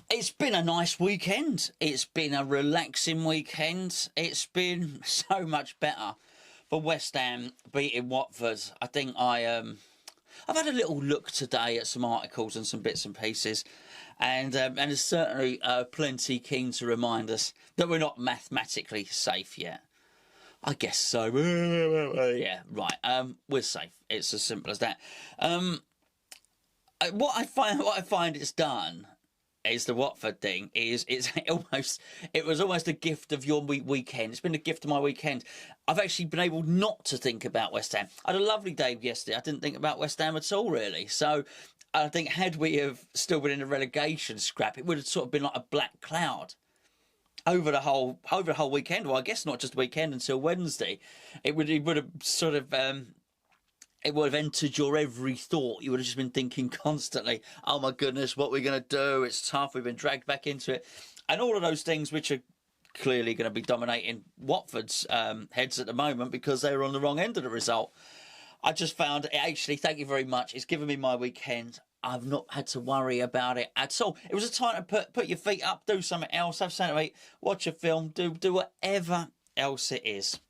It's been a nice weekend. It's been a relaxing weekend. It's been so much better for West Ham beating Watford. I think I've had a little look today at some articles and some bits and pieces, and it's certainly plenty keen to remind us that we're not mathematically safe yet. I guess so. Yeah, right. We're safe. It's as simple as that. What I find it's done is the Watford thing it was almost a gift of your weekend. It's been a gift of my weekend. I've actually been able not to think about West Ham. I had a lovely day yesterday. I didn't think about West Ham at all, really. So I think had we have still been in a relegation scrap, it would have sort of been like a black cloud over the whole weekend. Well, I guess not just the weekend until Wednesday. It would have sort of it would have entered your every thought. You would have just been thinking constantly, oh my goodness, what are we going to do? It's tough. We've been dragged back into it. And all of those things which are clearly going to be dominating Watford's heads at the moment because they were on the wrong end of the result. I just found it actually, thank you very much. It's given me my weekend. I've not had to worry about it at all. It was a time to put your feet up, do something else, have something to eat, watch a film, do whatever else it is.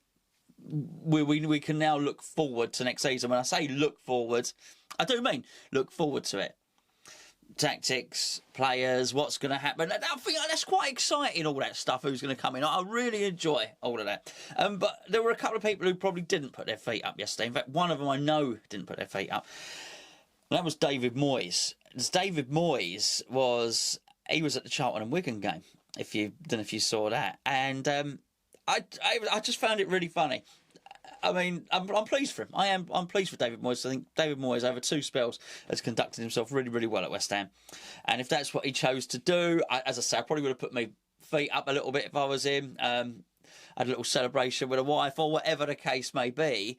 We can now look forward to next season. When I say look forward, I do mean look forward to it. Tactics, players, what's going to happen. I think that's quite exciting, all that stuff, who's going to come in. I really enjoy all of that. But there were a couple of people who probably didn't put their feet up yesterday. In fact, one of them I know didn't put their feet up. And that was David Moyes. David Moyes was at the Charlton and Wigan game, don't know if you saw that. And I just found it really funny. I mean, I'm pleased for him. I'm pleased for David Moyes. I think David Moyes, over 2 spells, has conducted himself really, really well at West Ham. And if that's what he chose to do, as I say, I probably would have put my feet up a little bit if I was him. Had a little celebration with a wife or whatever the case may be.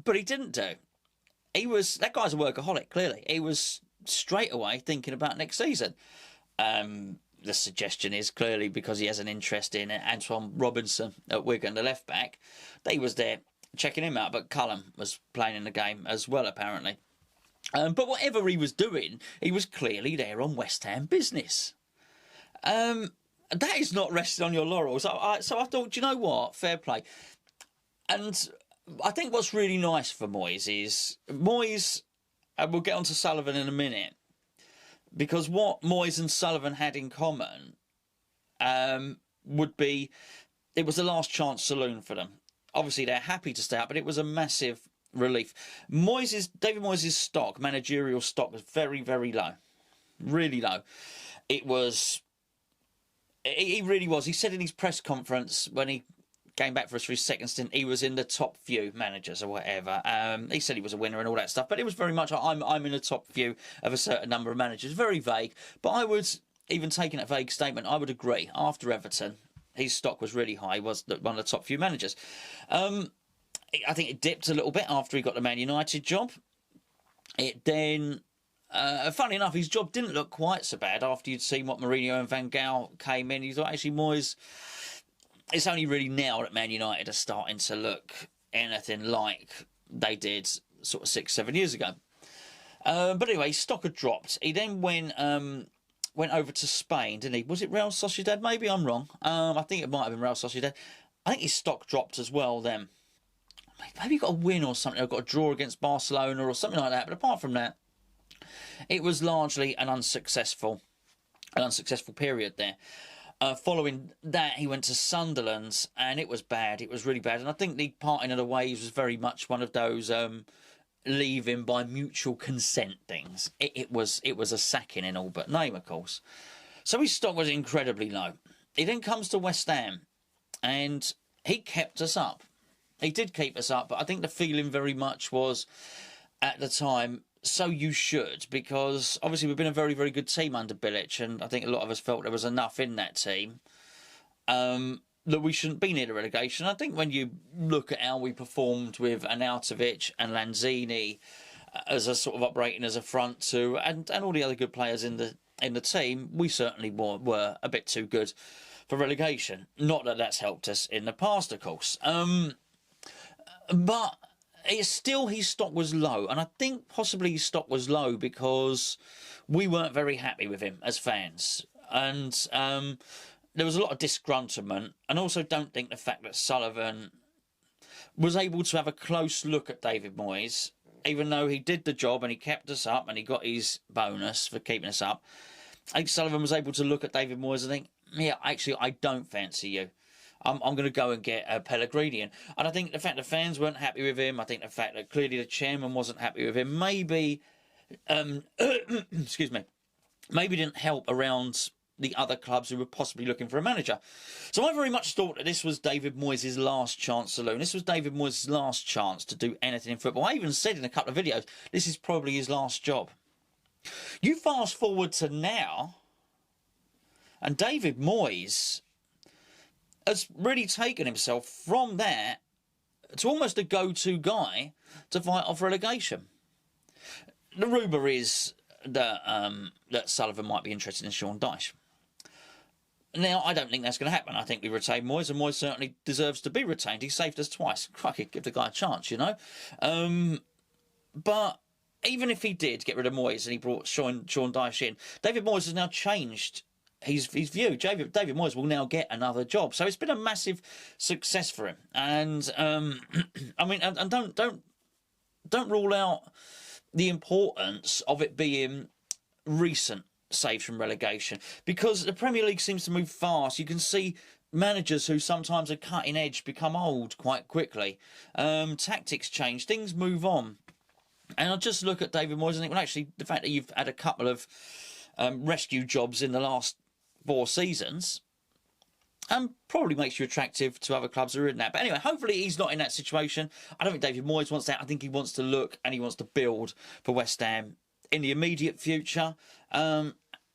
But he didn't do. That guy's a workaholic, clearly. He was straight away thinking about next season. The suggestion is clearly because he has an interest in Antoine Robinson at Wigan, the left back. He was there checking him out, but Cullen was playing in the game as well, apparently. But whatever he was doing, he was clearly there on West Ham business. That is not resting on your laurels. So I thought, do you know what? Fair play. And I think what's really nice for Moyes is and we'll get on to Sullivan in a minute, because what Moyes and Sullivan had in common would be it was the last chance saloon for them. Obviously, they're happy to stay up, but it was a massive relief. David Moyes' stock, managerial stock, was very, very low. Really low. It was... He really was. He said in his press conference when he came back for his second stint, he was in the top few managers or whatever. He said he was a winner and all that stuff, but it was very much, I'm in the top few of a certain number of managers. Very vague. But I would, even taking that vague statement, I would agree. After Everton, his stock was really high. He was one of the top few managers. I think it dipped a little bit after he got the Man United job. It then... funny enough, his job didn't look quite so bad after you'd seen what Mourinho and Van Gaal came in. You thought, actually, Moyes... It's only really now that Man United are starting to look anything like they did sort of 6-7 years ago. But anyway, his stock had dropped. He then went over to Spain, didn't he? Was it Real Sociedad? Maybe I'm wrong. I think it might have been Real Sociedad. I think his stock dropped as well then. Maybe he got a win or something, or got a draw against Barcelona or something like that. But apart from that, it was largely an unsuccessful period there. Following that, he went to Sunderland, and it was bad. It was really bad. And I think the parting of the ways was very much one of those leaving by mutual consent things. It was a sacking in all but name, of course. So his stock was incredibly low. He then comes to West Ham, and he kept us up. He did keep us up, but I think the feeling very much was, at the time, so you should, because obviously we've been a very, very good team under Bilic, and I think a lot of us felt there was enough in that team that we shouldn't be near the relegation. I think when you look at how we performed with Arnautovic and Lanzini as a sort of operating as a front two, and all the other good players in the team, we certainly were a bit too good for relegation. Not that that's helped us in the past, of course. But it's still, his stock was low, and I think possibly his stock was low because we weren't very happy with him as fans. And there was a lot of disgruntlement, and also don't think the fact that Sullivan was able to have a close look at David Moyes, even though he did the job and he kept us up and he got his bonus for keeping us up. I think Sullivan was able to look at David Moyes and think, yeah, actually, I don't fancy you. I'm going to go and get a Pellegrini. And I think the fact the fans weren't happy with him, I think the fact that clearly the chairman wasn't happy with him, maybe, excuse me, maybe didn't help around the other clubs who were possibly looking for a manager. So I very much thought that this was David Moyes' last chance saloon. This was David Moyes' last chance to do anything in football. I even said in a couple of videos, this is probably his last job. You fast forward to now, and David Moyes has really taken himself from that to almost a go-to guy to fight off relegation. The rumour is that that Sullivan might be interested in Sean Dyche. Now, I don't think that's going to happen. I think we retain Moyes, and Moyes certainly deserves to be retained. He saved us twice. Crikey, give the guy a chance, you know. But even if he did get rid of Moyes and he brought Sean Dyche in, David Moyes has now changed his view. David Moyes will now get another job. So it's been a massive success for him. And, I mean, and don't rule out the importance of it being recent saves from relegation, because the Premier League seems to move fast. You can see managers who sometimes are cutting edge become old quite quickly. Tactics change, things move on. And I just look at David Moyes and think, well, actually, the fact that you've had a couple of rescue jobs in the last 4 seasons probably makes you attractive to other clubs who are in that. But anyway, hopefully he's not in that situation. I don't think David Moyes wants that. I think he wants to look and he wants to build for West Ham in the immediate future.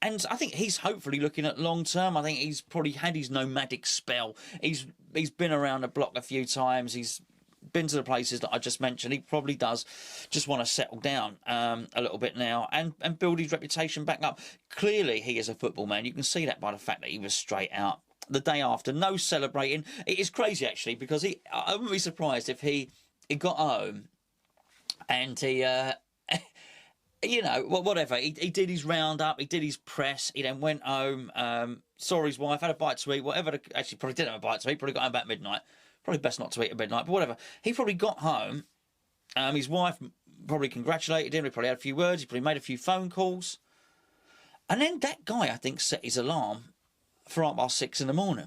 And I think he's hopefully looking at long term. I think he's probably had his nomadic spell. He's been around the block a few times. He's been to the places that I just mentioned. He probably does just want to settle down a little bit now and build his reputation back up. Clearly, he is a football man. You can see that by the fact that he was straight out the day after. No celebrating. It is crazy, actually, because I wouldn't be surprised if he got home and he... you know, well, whatever. He did his roundup, he did his press, he then went home, saw his wife, had a bite to eat, whatever. Actually, probably didn't have a bite to eat, probably got home about midnight. Probably best not to eat at midnight, but whatever. He probably got home, his wife probably congratulated him, he probably had a few words, he probably made a few phone calls. And then that guy, I think, set his alarm for 6:30 in the morning.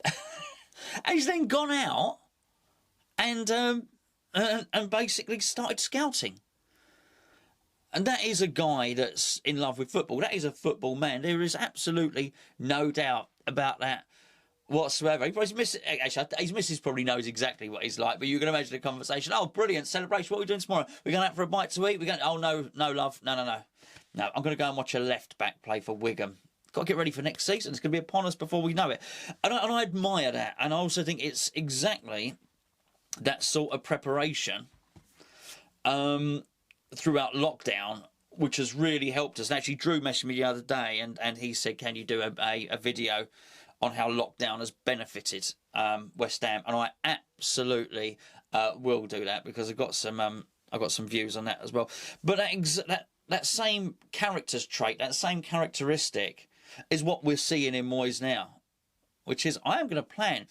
And he's then gone out and basically started scouting. And that is a guy that's in love with football. That is a football man. There is absolutely no doubt about that whatsoever. His missus probably knows exactly what he's like, but you can imagine the conversation. Oh, brilliant, celebration. What are we doing tomorrow? We're going out for a bite to eat? Oh, no, love. No. No, I'm going to go and watch a left-back play for Wigan. Got to get ready for next season. It's going to be upon us before we know it. And I admire that. And I also think it's exactly that sort of preparation throughout lockdown, which has really helped us. And actually, Drew messaged me the other day, and he said, "Can you do a video on how lockdown has benefited West Ham?" And I absolutely will do that, because I've got some views on that as well. But that same character's trait, that same characteristic, is what we're seeing in Moyes now, which is I'm going to plan.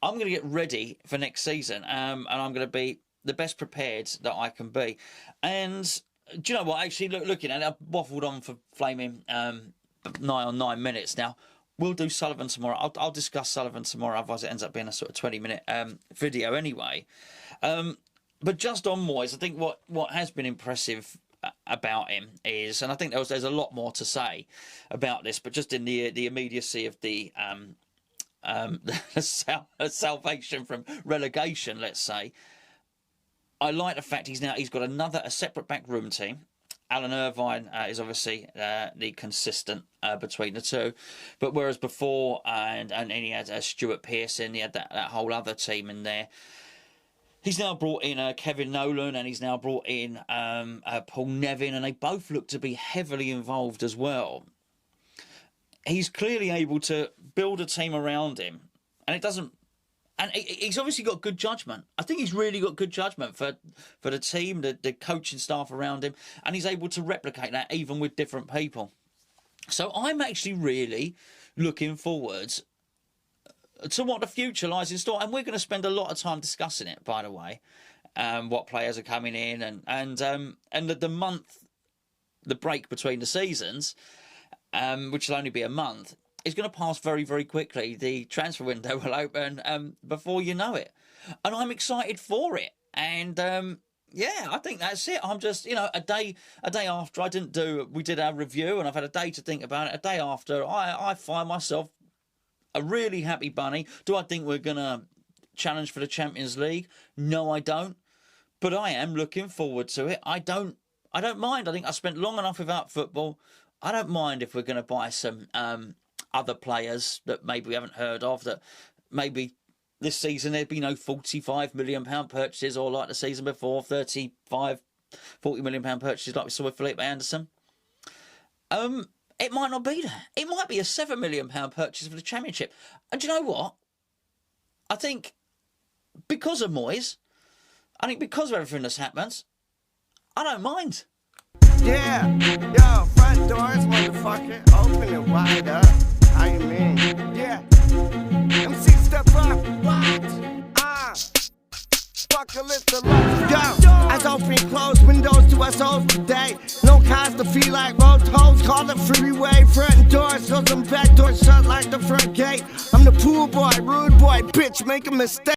I'm going to get ready for next season, and I'm going to be the best prepared that I can be. And do you know what? Actually, looking at it, I've waffled on for flaming nigh on 9 minutes now. We'll do Sullivan tomorrow. I'll discuss Sullivan tomorrow. Otherwise, it ends up being a sort of 20-minute video anyway. But just on Moyes, I think what has been impressive about him is, and I think there's a lot more to say about this, but just in the immediacy of the salvation from relegation, let's say, I like the fact he's got a separate backroom team. Alan Irvine is obviously the consistent between the two, but whereas before and he had Stuart Pearson, he had that whole other team in there. He's now brought in Kevin Nolan, and he's now brought in Paul Nevin, and they both look to be heavily involved as well. He's clearly able to build a team around him, and it doesn't. And he's obviously got good judgment. I think he's really got good judgment for the team, the coaching staff around him, and he's able to replicate that even with different people. So I'm actually really looking forward to what the future lies in store, and we're going to spend a lot of time discussing it, by the way, what players are coming in, and the month, the break between the seasons, which will only be a month, is going to pass very, very quickly. The transfer window will open before you know it, and I'm excited for it. And yeah, I think that's it. I'm just, a day after we did our review, and I've had a day to think about it. A day after, I find myself a really happy bunny. Do I think we're going to challenge for the Champions League? No, I don't. But I am looking forward to it. I don't mind. I think I spent long enough without football. I don't mind if we're going to buy some other players that maybe we haven't heard of, that maybe this season there'd be no £45 million purchases, or like the season before, 35, £40 million purchases like we saw with Felipe Anderson. It might not be that. It might be a £7 million purchase for the Championship. And do you know what? I think because of Moyes, because of everything that's happened, I don't mind. Yeah, yo, front doors, motherfucker, open it wide up. How you mean? Yeah, MC step up, what? Apocalypse alert. Yo, eyes open, closed, windows to us all day. No cars to feel like road tolls, call the freeway. Front doors, so some back doors shut like the front gate. I'm the pool boy, rude boy, bitch, make a mistake.